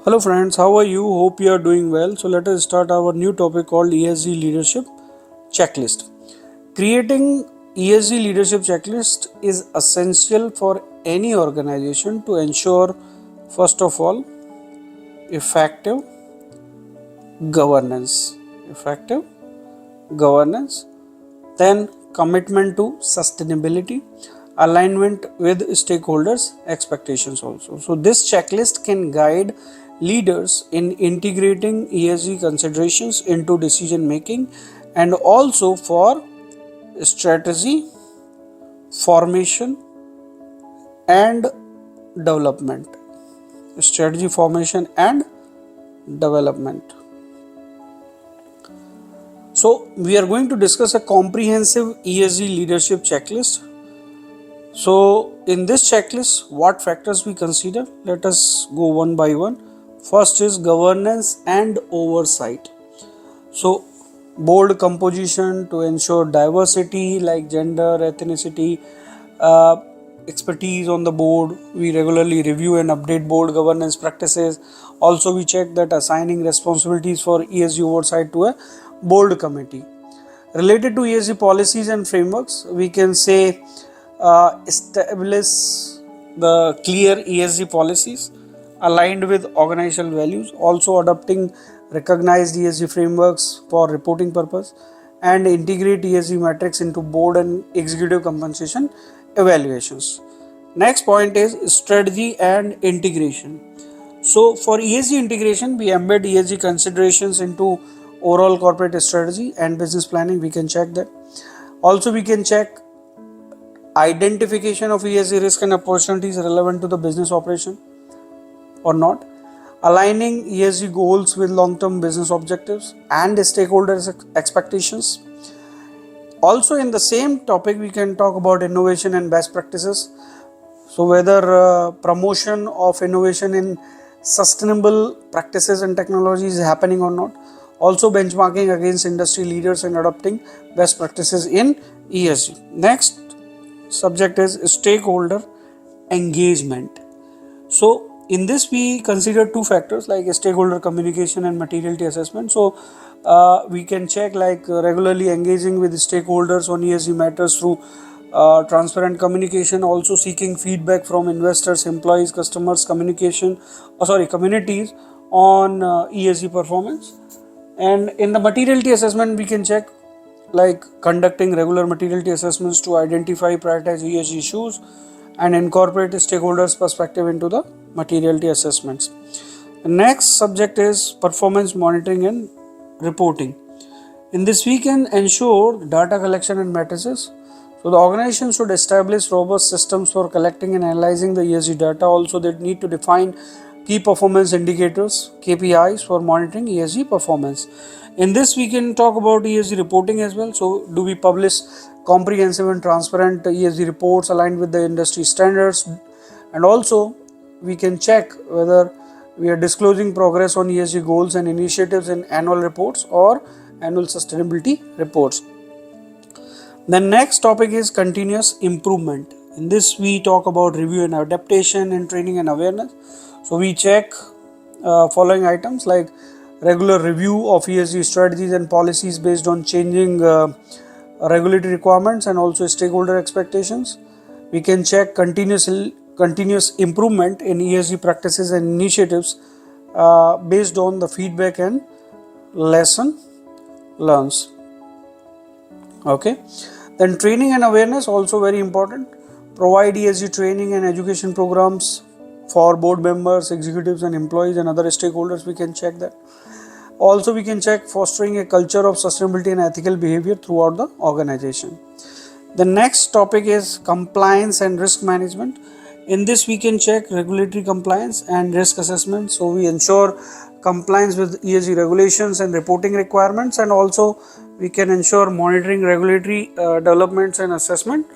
Hello friends, how are you? Hope you are doing well. So let us start our new topic called ESG Leadership Checklist. Creating ESG Leadership Checklist is essential for any organization to ensure, first of all, effective governance. Effective governance, then commitment to sustainability, alignment with stakeholders expectations also. So this checklist can guide leaders in integrating ESG considerations into decision making and also for strategy formation and development. Strategy formation and development. So we are going to discuss a comprehensive ESG leadership checklist. So in this checklist, what factors we consider? Let us go one by one. First is governance and oversight. So board composition to ensure diversity like gender, ethnicity, expertise on the board. We regularly review and update board governance practices. Also we check that assigning responsibilities for ESG oversight to a board committee. Related to ESG policies and frameworks, we can say establish the clear ESG policies aligned with organizational values, also adopting recognized ESG frameworks for reporting purpose, and integrate ESG metrics into board and executive compensation evaluations. Next point is strategy and integration. So for ESG integration, we embed ESG considerations into overall corporate strategy and business planning. We can check that. Also we can check identification of ESG risk and opportunities relevant to the business operation or not, aligning ESG goals with long-term business objectives and stakeholders' expectations. Also in the same topic we can talk about innovation and best practices. So whether promotion of innovation in sustainable practices and technologies is happening or not. Also benchmarking against industry leaders and adopting best practices in ESG. Next subject is stakeholder engagement. So in this we consider two factors like stakeholder communication and materiality assessment. So we can check like regularly engaging with stakeholders on ESG matters through transparent communication, also seeking feedback from investors, employees, customers, communities on ESG performance. And in the materiality assessment we can check like conducting regular materiality assessments to identify, prioritize ESG issues and incorporate stakeholders' perspective into the materiality assessments. The next subject is performance monitoring and reporting. In this we can ensure data collection and matrices. So the organization should establish robust systems for collecting and analyzing the ESG data. Also they need to define key performance indicators, KPIs, for monitoring ESG performance. In this we can talk about ESG reporting as well. So do we publish comprehensive and transparent ESG reports aligned with the industry standards, and also we can check whether we are disclosing progress on ESG goals and initiatives in annual reports or annual sustainability reports. The next topic is continuous improvement. In this we talk about review and adaptation and training and awareness. So we check following items like regular review of ESG strategies and policies based on changing regulatory requirements and also stakeholder expectations. We can check continuous improvement in ESG practices and initiatives based on the feedback and lesson learns. Okay. Then training and awareness also very important. Provide ESG training and education programs for board members, executives and employees and other stakeholders. We can check that. Also we can check fostering a culture of sustainability and ethical behavior throughout the organization. The next topic is compliance and risk management. In this we can check regulatory compliance and risk assessment. So we ensure compliance with ESG regulations and reporting requirements, and also we can ensure monitoring regulatory developments and assessment,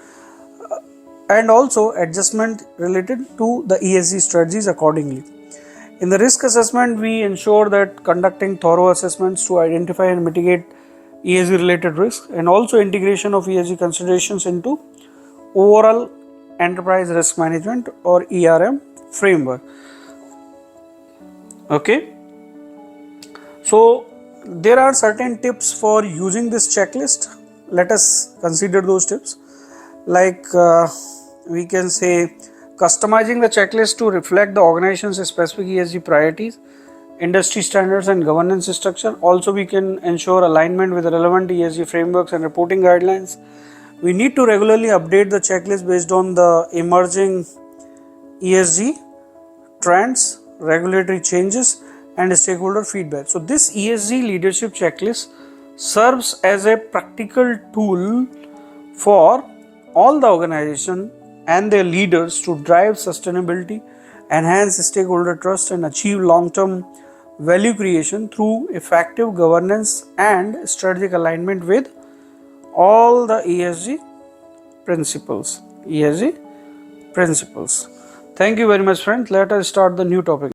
and also adjustment related to the ESG strategies accordingly. In the risk assessment, we ensure that conducting thorough assessments to identify and mitigate ESG related risks, and also integration of ESG considerations into overall enterprise risk management or ERM framework. Okay, so there are certain tips for using this checklist. Let us consider those tips. Like we can say customizing the checklist to reflect the organization's specific ESG priorities, industry standards and governance structure. Also, we can ensure alignment with relevant ESG frameworks and reporting guidelines. We need to regularly update the checklist based on the emerging ESG trends, regulatory changes and stakeholder feedback. So this ESG leadership checklist serves as a practical tool for all the organization and their leaders to drive sustainability, enhance stakeholder trust and achieve long-term value creation through effective governance and strategic alignment with all the ESG principles. Thank you very much, friends. Let us start the new topic.